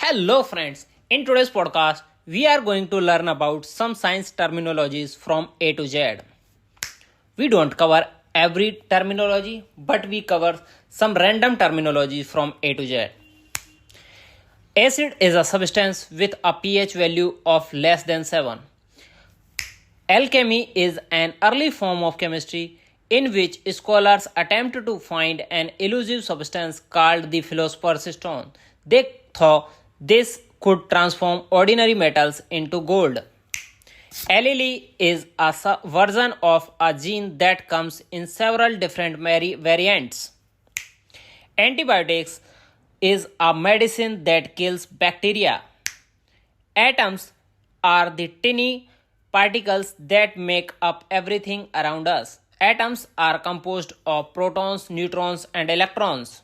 Hello, friends. In today's podcast, we are going to learn about some science terminologies from A to Z. We don't cover every terminology, but we cover some random terminology from A to Z. Acid is a substance with a pH value of less than 7. Alchemy is an early form of chemistry in which scholars attempt to find an elusive substance called the philosopher's stone. They thought this could transform ordinary metals into gold. Allele is a version of a gene that comes in several different variants. Antibiotics is a medicine that kills bacteria. Atoms are the tiny particles that make up everything around us. Atoms are composed of protons, neutrons, and electrons.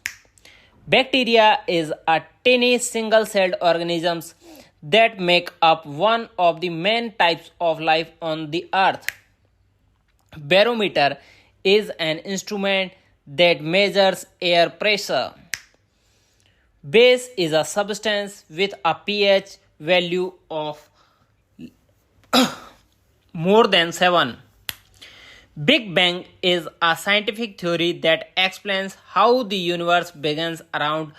Bacteria is a tiny single-celled organisms that make up one of the main types of life on the earth. Barometer is an instrument that measures air pressure. Base is a substance with a pH value of more than 7. Big Bang is a scientific theory that explains how the universe began around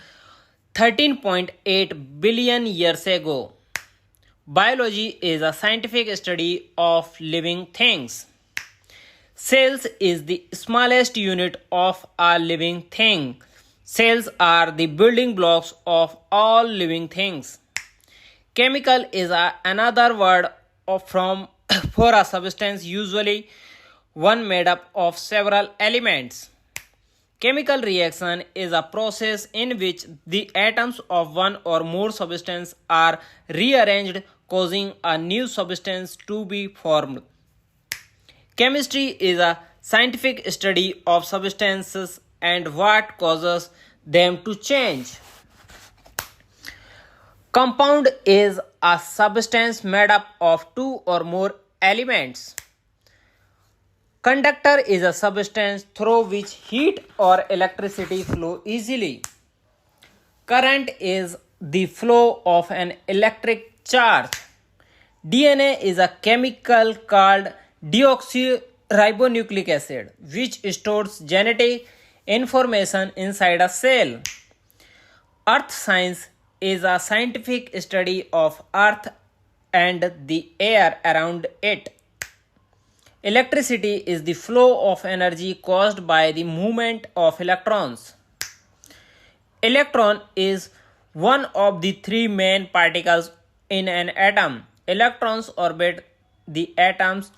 13.8 billion years ago. Biology is a scientific study of living things. Cells is the smallest unit of a living thing. Cells are the building blocks of all living things. Chemical is another word for a substance, usually one made up of several elements. Chemical reaction is a process in which the atoms of one or more substance are rearranged, causing a new substance to be formed. Chemistry is a scientific study of substances and what causes them to change. Compound is a substance made up of two or more elements. Conductor is a substance through which heat or electricity flow easily. Current is the flow of an electric charge. DNA is a chemical called deoxyribonucleic acid, which stores genetic information inside a cell. Earth science is a scientific study of Earth and the air around it. Electricity is the flow of energy caused by the movement of electrons. Electron is one of the three main particles in an atom. Electrons orbit the atom's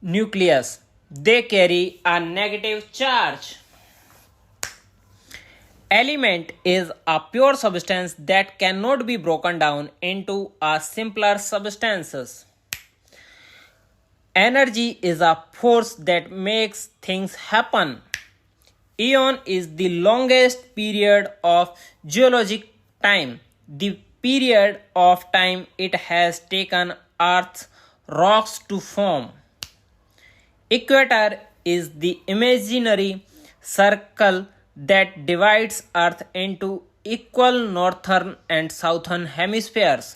nucleus. They carry a negative charge. Element is a pure substance that cannot be broken down into a simpler substances. Energy is a force that makes things happen. Eon is the longest period of geologic time, the period of time it has taken Earth's rocks to form. Equator is the imaginary circle that divides Earth into equal northern and southern hemispheres.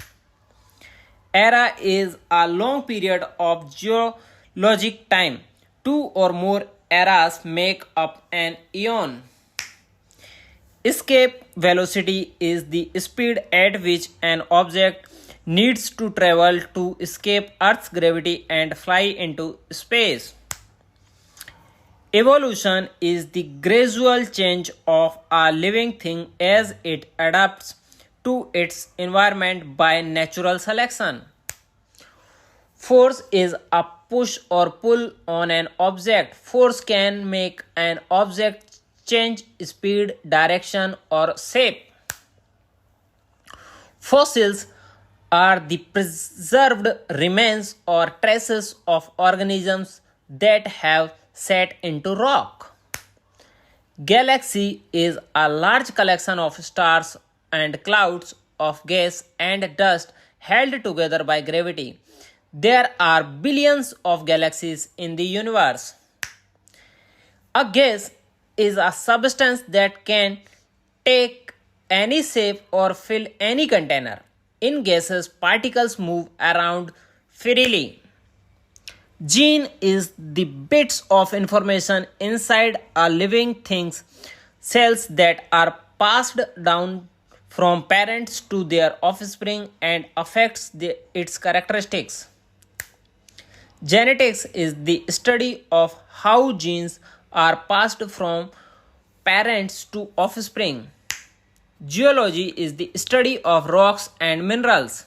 Era is a long period of geologic time. Two or more eras make up an eon. Escape velocity is the speed at which an object needs to travel to escape Earth's gravity and fly into space. Evolution is the gradual change of a living thing as it adapts to its environment by natural selection. Force is a push or pull on an object. Force can make an object change speed, direction, or shape. Fossils are the preserved remains or traces of organisms that have set into rock. Galaxy is a large collection of stars and clouds of gas and dust held together by gravity. There are billions of galaxies in the universe. A gas is a substance that can take any shape or fill any container. In gases, particles move around freely. Gene is the bits of information inside a living thing's cells that are passed down from parents to their offspring and affects its characteristics. Genetics is the study of how genes are passed from parents to offspring. Geology is the study of rocks and minerals.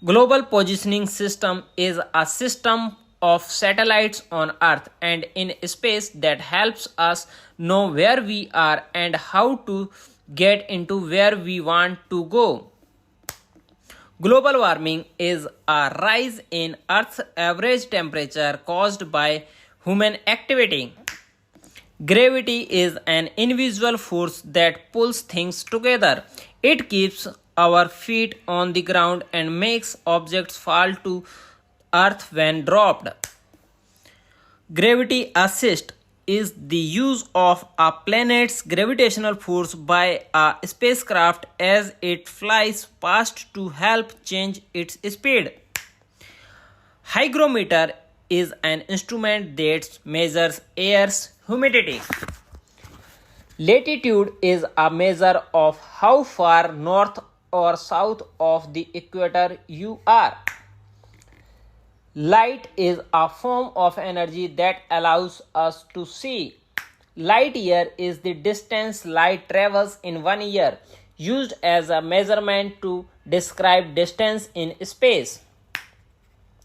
Global positioning system is a system of satellites on Earth and in space that helps us know where we are and how to get into where we want to go. Global warming is a rise in Earth's average temperature caused by human activity. Gravity is an invisible force that pulls things together. It keeps our feet on the ground and makes objects fall to earth when dropped. Gravity assist is the use of a planet's gravitational force by a spacecraft as it flies past to help change its speed. Hygrometer is an instrument that measures air's humidity. Latitude is a measure of how far north or south of the equator you are. Light is a form of energy that allows us to see. Light year is the distance light travels in 1 year, used as a measurement to describe distance in space.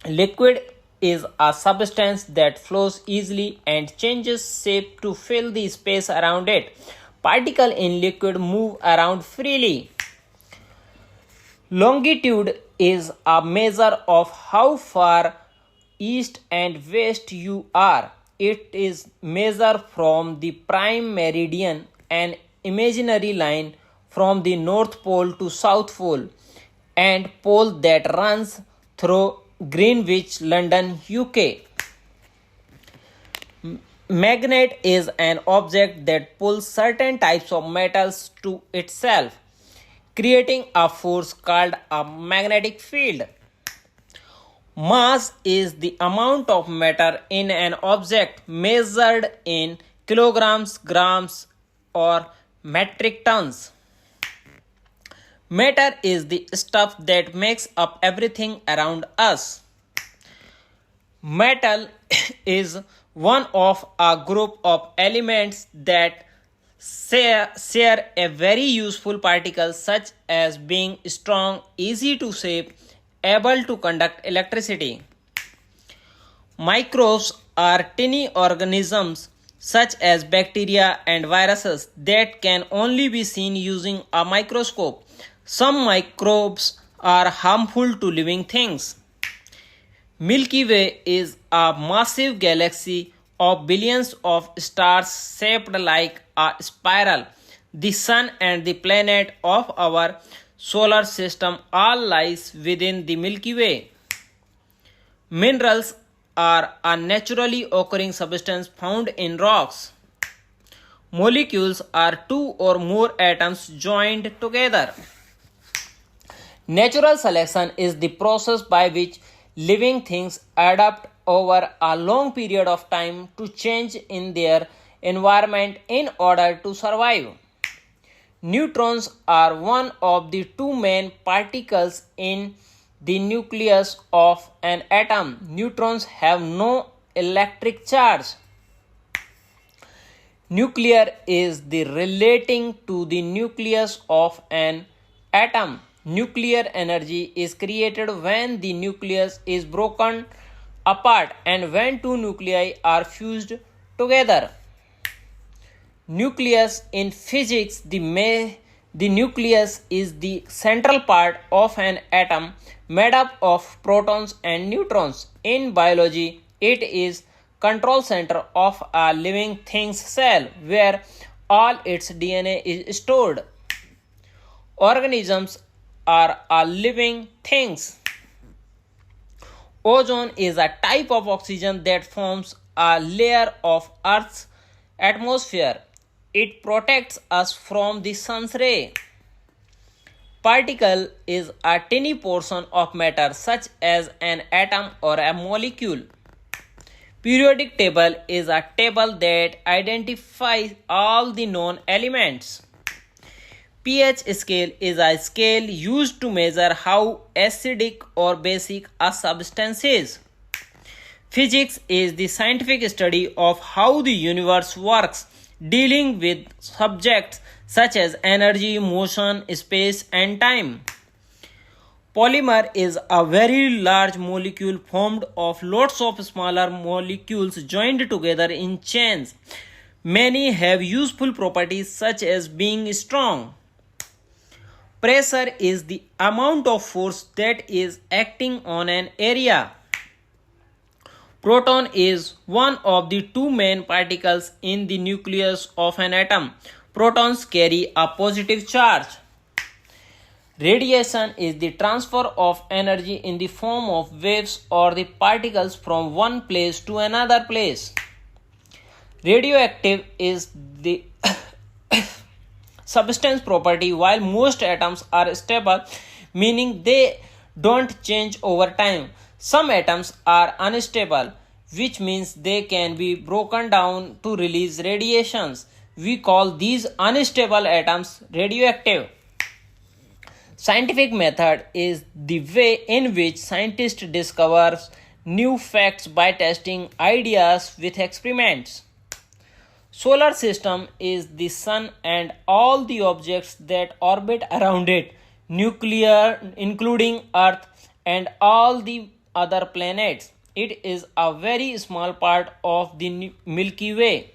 Liquid is a substance that flows easily and changes shape to fill the space around it. Particles in liquid move around freely. Longitude is a measure of how far east and west you are. It is measured from the prime meridian, an imaginary line from the North Pole to South Pole, and pole that runs through Greenwich, London, UK. Magnet is an object that pulls certain types of metals to itself, creating a force called a magnetic field. Mass is the amount of matter in an object measured in kilograms, grams, or metric tons. Matter is the stuff that makes up everything around us. Metal is one of a group of elements that share a very useful particle such as being strong, easy to shape, able to conduct electricity. Microbes are tiny organisms such as bacteria and viruses that can only be seen using a microscope. Some microbes are harmful to living things. Milky Way is a massive galaxy of billions of stars shaped like a spiral. The sun and the planet of our solar system all lies within the Milky Way. Minerals are a naturally occurring substance found in rocks. Molecules are two or more atoms joined together. Natural selection is the process by which living things adapt over a long period of time to change in their environment in order to survive. Neutrons are one of the two main particles in the nucleus of an atom. Neutrons have no electric charge. Nuclear is the relating to the nucleus of an atom. Nuclear energy is created when the nucleus is broken apart and when two nuclei are fused together. Nucleus in physics, the nucleus is the central part of an atom made up of protons and neutrons. In biology, it is control center of a living thing's cell where all its DNA is stored. Organisms are living things. Ozone is a type of oxygen that forms a layer of Earth's atmosphere. It protects us from the sun's ray. Particle is a tiny portion of matter such as an atom or a molecule. Periodic table is a table that identifies all the known elements. pH scale is a scale used to measure how acidic or basic a substance is. Physics is the scientific study of how the universe works, dealing with subjects such as energy, motion, space, and time. Polymer is a very large molecule formed of lots of smaller molecules joined together in chains. Many have useful properties such as being strong. Pressure is the amount of force that is acting on an area. Proton is one of the two main particles in the nucleus of an atom. Protons carry a positive charge. Radiation is the transfer of energy in the form of waves or the particles from one place to another place. Radioactive is the substance property. While most atoms are stable, meaning they don't change over time, some atoms are unstable, which means they can be broken down to release radiations. We call these unstable atoms radioactive. Scientific method is the way in which scientists discover new facts by testing ideas with experiments. Solar system is the sun and all the objects that orbit around it, nuclear including Earth and all the other planets. It is a very small part of the Milky Way.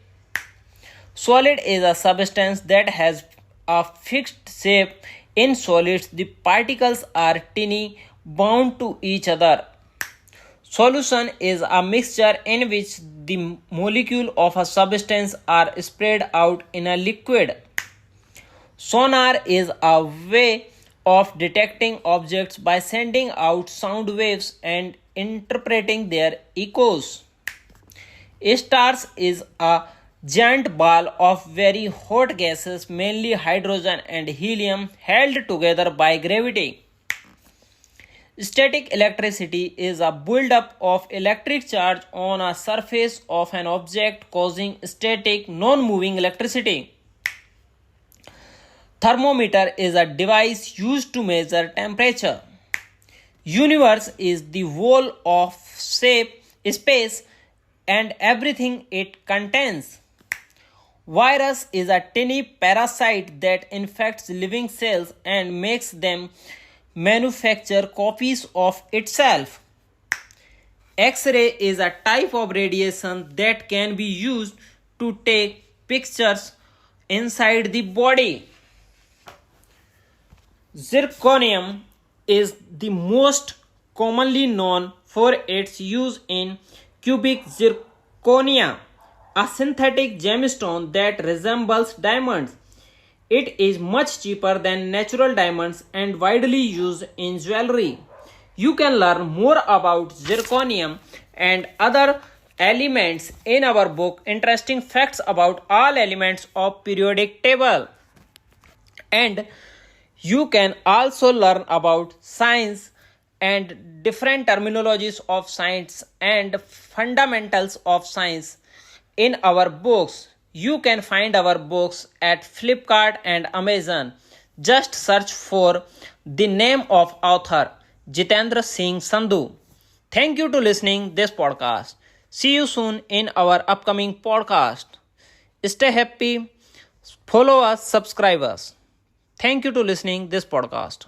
Solid is a substance that has a fixed shape. In solids, the particles are tiny, bound to each other. Solution is a mixture in which the molecule of a substance are spread out in a liquid. Sonar is a way of detecting objects by sending out sound waves and interpreting their echoes. Stars is a giant ball of very hot gases, mainly hydrogen and helium, held together by gravity. Static electricity is a buildup of electric charge on a surface of an object causing static, non-moving electricity. Thermometer is a device used to measure temperature. Universe is the whole of space and everything it contains. Virus is a tiny parasite that infects living cells and makes them manufacture copies of itself. X-ray is a type of radiation that can be used to take pictures inside the body. Zirconium is the most commonly known for its use in cubic zirconia, a synthetic gemstone that resembles diamonds. It is much cheaper than natural diamonds and widely used in jewelry. You can learn more about zirconium and other elements in our book Interesting Facts About All Elements of Periodic Table. And you can also learn about science and different terminologies of science and fundamentals of science in our books. You can find our books at Flipkart and Amazon. Just search for the name of author Jitendra Singh Sandhu. Thank you to listening this podcast. See you soon in our upcoming podcast. Stay happy. Follow us, subscribe us. Thank you to listening this podcast.